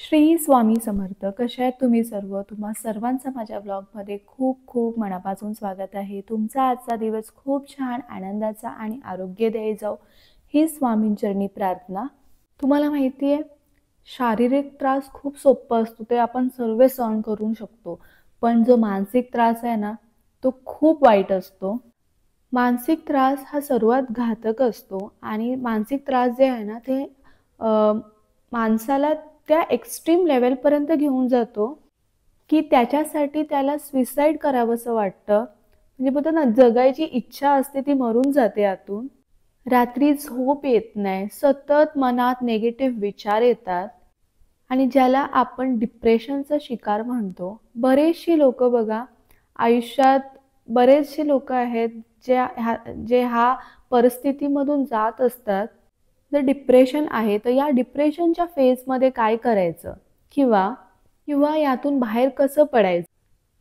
श्री स्वामी समर्थ. कशा आहेत तुम्ही सर्व? तुम्हा सर्वांचं माझ्या ब्लॉगमध्ये खूप खूप मनापासून स्वागत आहे. तुमचा आजचा दिवस खूप छान आनंदाचा आणि आरोग्यदायी जाओ ही स्वामींचरणी प्रार्थना. तुम्हाला माहिती आहे, शारीरिक त्रास खूप सोपा असतो, ते आपण सर्व सहन करू शकतो. पण जो मानसिक त्रास आहे ना, तो खूप वाईट असतो. मानसिक त्रास हा सर्वात घातक असतो आणि मानसिक त्रास जे आहे ना, ते माणसाला त्या एक्स्ट्रीम लेवलपर्यंत घेऊन जातो की त्याच्यासाठी त्याला सुसाईड करावंसं वाटतं. म्हणजे बोलतात ना, जगायची इच्छा असते ती मरून जाते आतून. रात्री झोप येत नाही, सतत मनात निगेटिव्ह विचार येतात आणि ज्याला आपण डिप्रेशनचा शिकार म्हणतो. बरेचशी लोक बघा, आयुष्यात बरेचसे लोक आहेत जे ह्या परिस्थितीमधून जात असतात. जर डिप्रेशन आहे तर या डिप्रेशनच्या फेजमध्ये काय करायचं किंवा किंवा यातून बाहेर कसं पडायचं,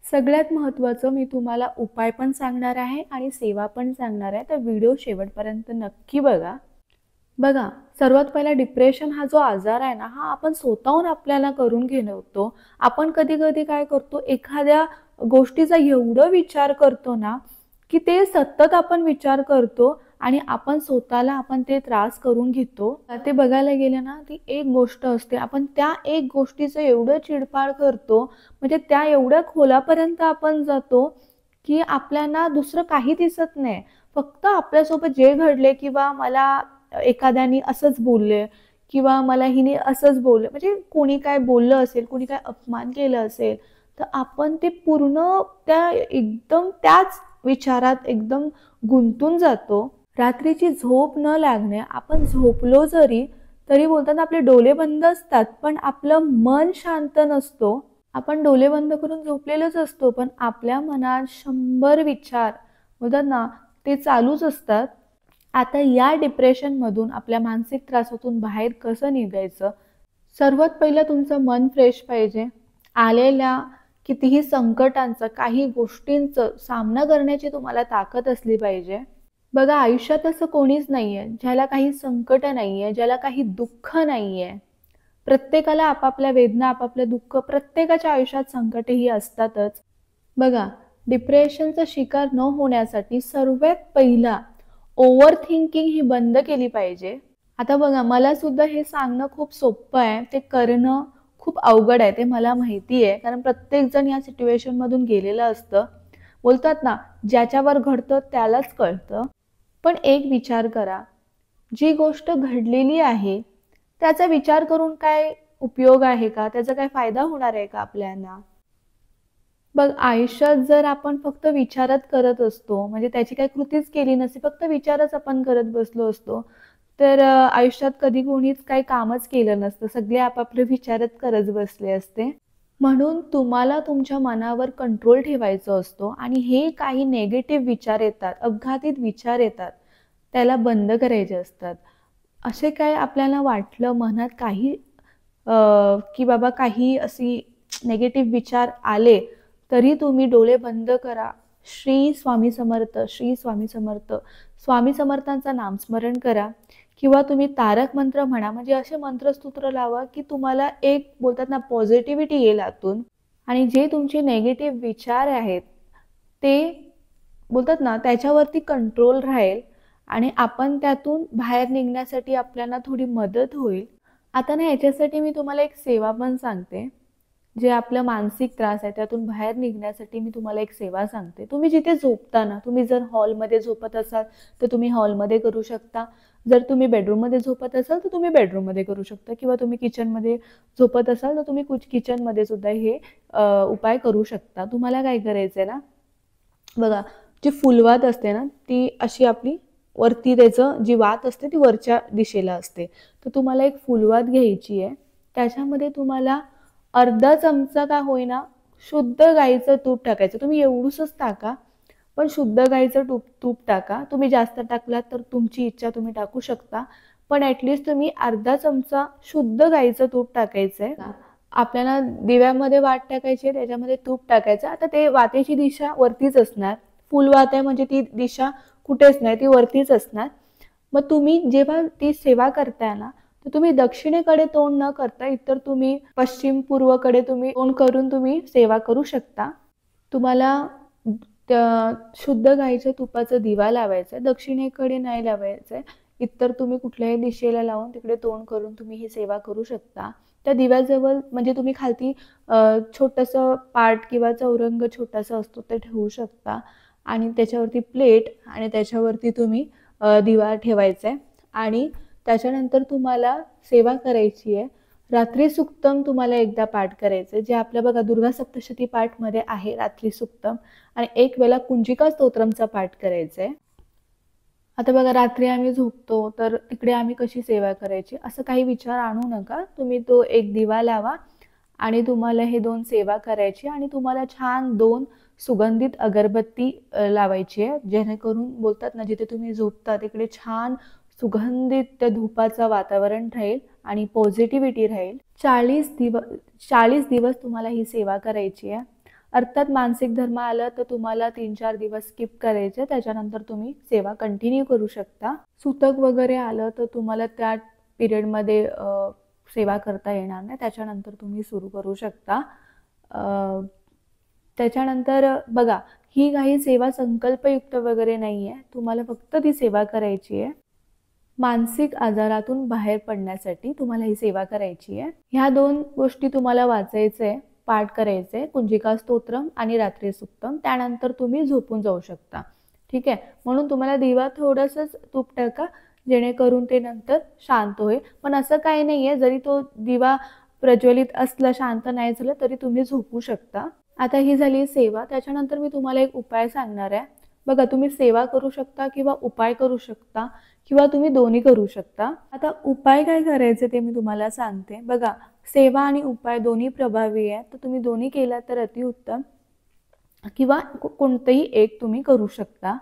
सगळ्यात महत्त्वाचं मी तुम्हाला उपाय पण सांगणार आहे आणि सेवा पण सांगणार आहे. तर व्हिडिओ शेवटपर्यंत नक्की बघा. बघा, सर्वात पहिला डिप्रेशन हा जो आजार आहे ना, हा आपण स्वतःहून आपल्याला करून घेतो. आपण कधी कधी काय करतो, एखाद्या गोष्टीचा एवढं विचार करतो ना की ते सतत आपण विचार करतो आणि आपण ते त्रास करून घेतो. ते बघायला गेलं ना, ती एक गोष्ट असते, आपण त्या एक गोष्टीचं एवढं चिडपाड करतो, म्हणजे त्या एवढ्या खोलापर्यंत आपण जातो की आपल्याला दुसरं काही दिसत नाही. फक्त आपल्यासोबत जे घडले किंवा मला एखाद्याने असंच बोलले किंवा मला हिने असंच बोललं, म्हणजे कोणी काय बोललं असेल, कोणी काय अपमान केलं असेल, तर आपण ते पूर्ण त्या एकदम त्याच विचारात एकदम गुंतून जातो. रात्रीची झोप न लागणे, आपण झोपलो जरी तरी बोलतात आपले डोळे बंद असतात पण आपलं मन शांत नसतो. आपण डोळे बंद करून झोपलेलंच असतो पण आपल्या मनात 100 विचार बोलतात ना, ते चालूच असतात. आता या डिप्रेशनमधून, आपल्या मानसिक त्रासातून बाहेर कसं निघायचं? सर्वात पहिलं तुमचं मन फ्रेश पाहिजे. आलेल्या कितीही संकटांचा, काही गोष्टींचं सामना करण्याची तुम्हाला ताकद असली पाहिजे. बघा, आयुष्यात असं कोणीच नाहीये ज्याला काही संकट नाहीये, ज्याला काही दुःख नाहीये. प्रत्येकाला आपापल्या वेदना, आपापलं दुःख, प्रत्येकाच्या आयुष्यात संकटही असतातच. बघा, डिप्रेशनचा शिकार न होण्यासाठी सर्वात पहिला ओव्हर थिंकिंग ही बंद केली पाहिजे. आता बघा, मला सुद्धा हे सांगणं खूप सोपं आहे, ते करणं खूप अवघड आहे, ते मला माहिती आहे. कारण प्रत्येक जण या सिच्युएशन मधून गेलेलं असतं. बोलतात ना, ज्याच्यावर घडतं त्यालाच कळतं. पण एक विचार करा, जी गोष्ट घडलेली आहे त्याचा विचार करून काय उपयोग आहे का? त्याचा काय फायदा होणार आहे का आपल्याला? बघ, आयुष्यात जर आपण फक्त विचारच करत असतो, म्हणजे त्याची काही कृतीच केली नसती, फक्त विचारच आपण करत बसलो असतो, तर आयुष्यात कधी कोणीच काही कामच केलं नसतं. सगळे आपापले विचारच करत बसले असते. म्हणून तुम्हाला तुमच्या मनावर कंट्रोल ठेवायचा असतो आणि हे काही नेगेटिव्ह विचार येतात, अपघातीत विचार येतात, त्याला बंद करायचे असतात. असे काय आपल्याला वाटलं मनात काही की बाबा काही अशी नेगेटिव्ह विचार आले, तरी तुम्ही डोळे बंद करा. श्री स्वामी समर्थ, श्री स्वामी समर्थ, स्वामी समर्थांचं नामस्मरण करा किंवा तुम्ही तारक मंत्र म्हणा. म्हणजे असे मंत्रस्तोत्र लावा की तुम्हाला एक बोलतात ना, पॉझिटिव्हिटी येईल आतून आणि जे तुमचे नेगेटिव्ह विचार आहेत ते बोलतात ना, त्याच्यावरती कंट्रोल राहील आणि आपण त्यातून बाहेर निघण्यासाठी आपल्याला थोडी मदत होईल. आता ना, याच्यासाठी मी तुम्हाला एक सेवा पण सांगते. जे आपलं मानसिक त्रास आहे त्यातून बाहेर निघण्यासाठी मी तुम्हाला एक सेवा सांगते. तुम्ही जिथे झोपता ना, तुम्ही जर हॉलमध्ये झोपत असाल तर तुम्ही हॉलमध्ये करू शकता. जर तुम्ही बेडरूममध्ये झोपत असाल तर तुम्ही बेडरूममध्ये करू शकता किंवा तुम्ही किचनमध्ये झोपत असाल तर तुम्ही किचनमध्ये सुद्धा हे उपाय करू शकता. तुम्हाला काय करायचं आहे ना, बघा, जी फुलवात असते ना, ती अशी आपली वरती, त्याचं जी वात असते ती वरच्या दिशेला असते. तर तुम्हाला एक फुलवात घ्यायची आहे. त्याच्यामध्ये तुम्हाला अर्धा चमचा का होईना शुद्ध गाईचं तूप टाकायचं. तुम्ही एवढूसच टाका, पण शुद्ध गाईचं तूप टाका. तुम्ही जास्त टाकलात तर तुमची इच्छा, तुम्ही टाकू शकता, पण ॲटलिस्ट तुम्ही अर्धा चमचा शुद्ध गाईचं तूप टाकायचं आहे. आपल्याला दिव्यामध्ये वात टाकायची आहे, त्याच्यामध्ये तूप टाकायचं. आता ते वातेची दिशा वरतीच असणार. फुलवात आहे म्हणजे ती दिशा कुठेच नाही, ती वरतीच असणार. मग तुम्ही जेव्हा ती सेवा करताय ना, तर तर तुम्ही दक्षिणेकडे तोंड न करता इतर तुम्ही पश्चिम पूर्वकडे तुम्ही तोंड करून तुम्ही सेवा करू शकता. तुम्हाला त्या शुद्ध गाईच्या तुपाचा दिवा लावायचा आहे, दक्षिणेकडे नाही लावायचं आहे. इतर तुम्ही कुठल्याही दिशेला लावून तिकडे तोंड करून तुम्ही ही सेवा करू शकता. त्या दिव्याजवळ म्हणजे तुम्ही खालती छोटंसं पाट किंवा चौरंग छोटासा असतो ते ठेवू शकता आणि त्याच्यावरती प्लेट आणि त्याच्यावरती तुम्ही दिवा ठेवायचा आहे आणि त्याच्यानंतर तुम्हाला सेवा करायची आहे. रात्री सुक्तम तुम्हाला एकदा पाठ करायचं जे आपल्या बघा दुर्गा सप्तशती पाठमध्ये आहे रात्री सुक्तम आणि एक वेळा कुंजिका स्तोत्रमचा पाठ करायचा आहे. आता बघा रात्री आम्ही झोपतो तर तिकडे आम्ही कशी सेवा करायची असं काही विचार आणू नका. तुम्ही तो एक दिवा लावा आणि तुम्हाला हे 2 सेवा करायची आणि तुम्हाला छान 2 सुगंधित अगरबत्ती लावायची आहे, जेणेकरून बोलतात ना जिथे तुम्ही झोपता तिकडे छान सुगंधित त्या धुपाचं वातावरण राहील आणि पॉझिटिव्हिटी राहील. 40 दिवस तुम्हाला ही सेवा करायची आहे. अर्थात मानसिक धर्म आलं तर तुम्हाला 3-4 दिवस स्किप करायचे, त्याच्यानंतर तुम्ही सेवा कंटिन्यू करू शकता. सुतक वगैरे आलं तर तुम्हाला त्या पिरियडमध्ये सेवा करता येणार नाही, त्याच्यानंतर तुम्ही सुरू करू शकता. त्याच्यानंतर बघा ही काही सेवा संकल्पयुक्त वगैरे नाही आहे, तुम्हाला फक्त ती सेवा करायची आहे. मानसिक आजारातून बाहेर पडण्यासाठी तुम्हाला ही सेवा करायची आहे. ह्या 2 गोष्टी तुम्हाला वाचायचं आहे, पाठ करायचं आहे, कुंजिका स्तोत्रम आणि रात्री सुक्तम. त्यानंतर तुम्ही झोपून जाऊ शकता. ठीक आहे, म्हणून तुम्हाला दिवा थोडंसंच तूप टाका जेणेकरून ते नंतर शांत होईल. पण असं काही नाही आहे, जरी तो दिवा प्रज्वलित असला शांत नाही झालं तरी तुम्ही झोपू शकता. आता ही झाली सेवा. त्याच्यानंतर मी तुम्हाला एक उपाय सांगणार आहे. बघा तुम्ही सेवा करू शकता किंवा उपाय करू शकता किंवा तुम्ही दोन्ही करू शकता. आता उपाय काय करायचे ते मी तुम्हाला सांगते. बघा सेवा आणि उपाय दोन्ही प्रभावी आहे, तर तुम्ही दोन्ही केला तर अतिउत्तम किंवा कोणतेही एक तुम्ही करू शकता.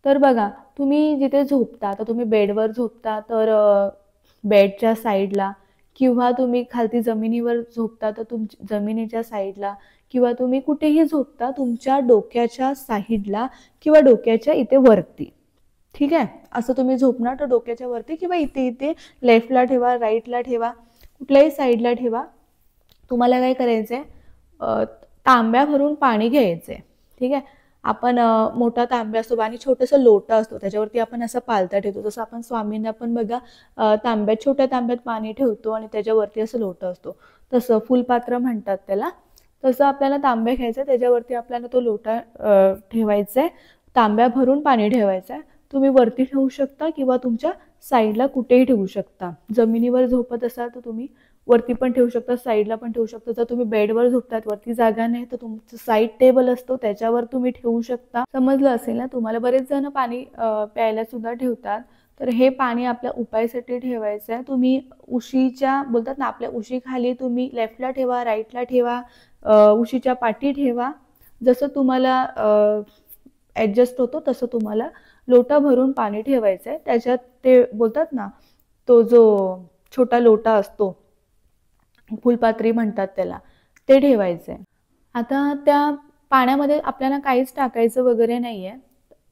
तर बघा तुम्ही जिथे झोपता तर तुम्ही बेडवर झोपता तर बेडच्या साईडला किंवा तुम्ही खालती जमिनीवर झोपता तर जमिनीच्या साईडला किंवा तुम्ही कुठेही झोपता तुमच्या डोक्याच्या साईडला किंवा डोक्याच्या इथे वरती. ठीक आहे, असं तुम्ही झोपणार तर डोक्याच्या वरती किंवा इथे लेफ्टला ठेवा, राईटला ठेवा, कुठल्याही साईडला ठेवा. तुम्हाला काय करायचं आहे, तांब्या भरून पाणी घ्यायचं आहे. ठीक आहे, आपण मोठा तांब्या असतो आणि छोटंसं लोटा असतो त्याच्यावरती आपण असं पालथा ठेवतो. जसं आपण स्वामींना पण बघा छोट्या तांब्यात पाणी ठेवतो आणि त्याच्यावरती असं लोटा असतो, तसं फुलपात्र म्हणतात त्याला. तसं आपल्याला तांब्या घ्यायचा, त्याच्यावरती आपल्याला तो लोटा ठेवायचा आहे, तांब्या भरून पाणी ठेवायचं आहे. तुम्ही वरती ठेवू शकता किंवा तुमच्या साईडला कुठेही ठेवू शकता. जमिनीवर झोपत असाल तर तुम्ही वरती पण ठेवू शकता, साईडला पण ठेवू शकता. जर तुम्ही बेडवर झोपतात, वरती जागा नाही तर तुमचं साईड टेबल असतो त्याच्यावर तुम्ही ठेवू शकता. समजलं असेल ना तुम्हाला. बरेच जण पाणी प्यायला सुद्धा ठेवतात, तर हे पाणी आपल्या उपायासाठी ठेवायचं आहे. तुम्ही उशीच्या बोलतात ना आपल्या उशीखाली तुम्ही लेफ्टला ठेवा, राईटला ठेवा, उशीच्या पाठी ठेवा, जसं तुम्हाला ॲडजस्ट होतो तसं तुम्हाला लोटा भरून पाणी ठेवायचं आहे. त्याच्यात ते बोलतात ना तो जो छोटा लोटा असतो, फुलपात्री म्हणतात त्याला, ते ठेवायचं आहे. आता त्या पाण्यामध्ये आपल्याला काहीच टाकायचं वगैरे नाही आहे.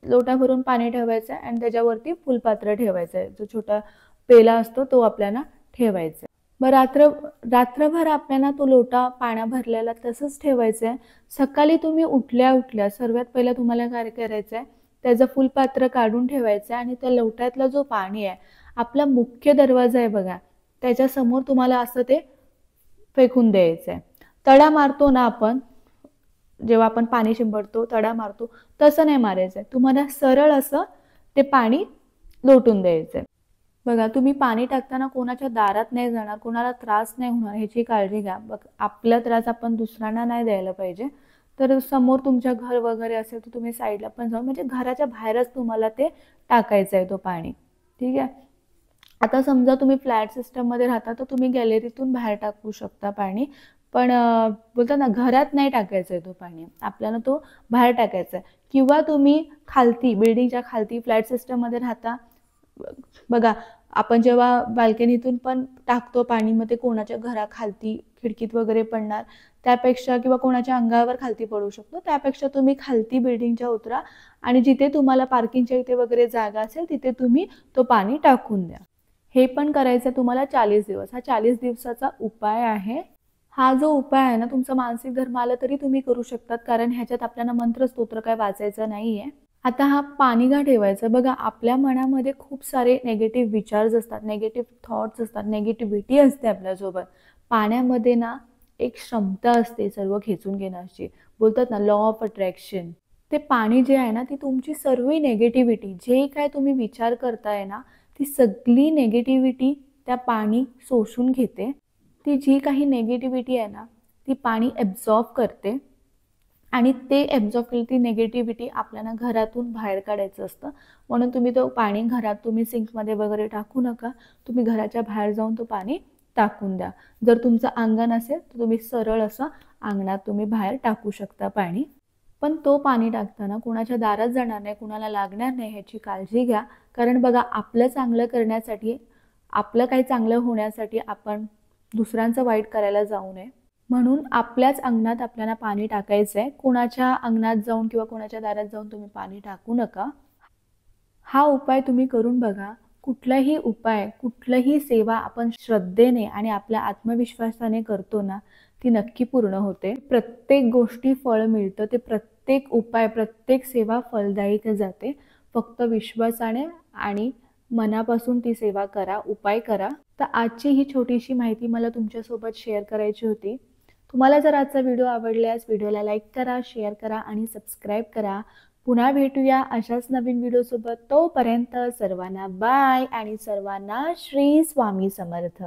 लोटा भरून पाणी ठेवायचं आहे आणि त्याच्यावरती फुलपात्र ठेवायचं आहे. जो छोटा पेला असतो तो आपल्याला ठेवायचा आहे. मग रात्रभर आपल्याला तो लोटा पाण्या भरलेला तसंच ठेवायचं आहे. सकाळी तुम्ही उठल्या सर्वात पहिला तुम्हाला काय करायचं आहे, त्याचं फुलपात्र काढून ठेवायचं आहे आणि त्या लोट्यातला जो पाणी आहे, आपला मुख्य दरवाजा आहे बघा त्याच्यासमोर तुम्हाला असं ते फेकून द्यायचं आहे. तडा मारतो ना आपण, जेव्हा आपण पाणी शिंपडतो तडा मारतो तसं नाही मारायचं आहे. तुम्हाला सरळ असं ते पाणी लोटून द्यायचं आहे. बघा तुम्ही पाणी टाकताना कोणाच्या दारात नाही जाणार, कोणाला त्रास नाही होणार ह्याची काळजी घ्या. बघ आपला त्रास आपण दुसऱ्यांना नाही द्यायला पाहिजे. तर समोर तुमच्या घर वगैरे असेल तर तुम्ही साईडला पण जाऊन म्हणजे घराच्या बाहेरच तुम्हाला ते टाकायचं आहे तो पाणी. ठीक आहे, आता समजा तुम्ही फ्लॅट सिस्टममध्ये राहता तर तुम्ही गॅलरीतून बाहेर टाकू शकता पाणी, पण बोलतात ना घरात नाही टाकायचं आहे तो पाणी, आपल्याला तो बाहेर टाकायचा आहे. किंवा तुम्ही खालती बिल्डिंगच्या खालती फ्लॅट सिस्टममध्ये राहता, बघा आपण जेव्हा बाल्कनीतून पण टाकतो पाणी, मग ते कोणाच्या घराखालती खिडकीत वगैरे पडणार त्यापेक्षा किंवा कोणाच्या अंगावर खालती पडू शकतो, त्यापेक्षा तुम्ही खालती बिल्डिंगच्या उतरा आणि जिथे तुम्हाला पार्किंगच्या इथे वगैरे जागा असेल तिथे तुम्ही तो पाणी टाकून द्या. हे पण करायचं तुम्हाला 40 दिवस. हा 40 दिवसाचा उपाय आहे. हा जो उपाय आहे ना, तुमचा मानसिक धर्म आला तरी तुम्ही करू शकतात, कारण ह्याच्यात आपल्याला मंत्रस्तोत्र काय वाचायचं नाहीये. आता हा पाणी का ठेवायचं? बघा, आपल्या मनामध्ये खूप सारे निगेटिव्ह विचार्स असतात, निगेटिव्ह थॉट्स असतात, निगेटिव्हिटी असते आपल्यासोबत. पाण्यामध्ये ना एक क्षमता असते सर्व खेचून घेण्याची. बोलतात ना लॉ ऑफ अट्रॅक्शन. ते पाणी जे आहे ना, ती तुमची सर्व निगेटिव्हिटी, जे काय तुम्ही विचार करताय ना, ती सगळी निगेटिव्हिटी त्या पाणी शोषून घेते. ती जी काही निगेटिव्हिटी आहे ना, ती पाणी ॲब्झॉर्ब करते आणि ते ॲब्झॉर्ब केली ती निगेटिव्हिटी आपल्याला घरातून बाहेर काढायचं असतं. म्हणून तुम्ही तो पाणी घरात तुम्ही सिंकमध्ये वगैरे टाकू नका. तुम्ही घराच्या बाहेर जाऊन तो पाणी टाकून द्या. जर तुमचं अंगण असेल तर तुम्ही सरळ असं अंगणात तुम्ही बाहेर टाकू शकता पाणी. पण तो पाणी टाकताना कुणाच्या दारात जाणार नाही, कुणाला लागणार नाही ह्याची काळजी घ्या. कारण बघा, आपलं चांगलं करण्यासाठी, आपलं काही चांगलं होण्यासाठी आपण दुसऱ्यांचं वाईट करायला जाऊ नये. म्हणून आपल्याच अंगणात आपल्याला पाणी टाकायचं आहे. कुणाच्या अंगणात जाऊन किंवा कुणाच्या दारात जाऊन तुम्ही पाणी टाकू नका. हा उपाय तुम्ही करून बघा. कुठलाही उपाय, कुठलीही सेवा आपण श्रद्धेने आणि आपल्या आत्मविश्वासाने करतो ना, ती नक्की पूर्ण होते. प्रत्येक गोष्टी फळ मिळतं. ते प्रत्येक उपाय, प्रत्येक सेवा फलदायी जाते. फक्त विश्वासाने आणि मनापासून ती सेवा करा, उपाय करा. तर आजची ही छोटीशी माहिती मला तुमच्यासोबत शेअर करायची होती. तुम्हाला जर आजचा व्हिडिओ आवडल्यास व्हिडिओला लाईक करा, शेअर करा आणि सबस्क्राईब करा. पुन्हा भेटूया अशाच नवीन व्हिडिओसोबत. तोपर्यंत सर्वांना बाय आणि सर्वांना श्री स्वामी समर्थ.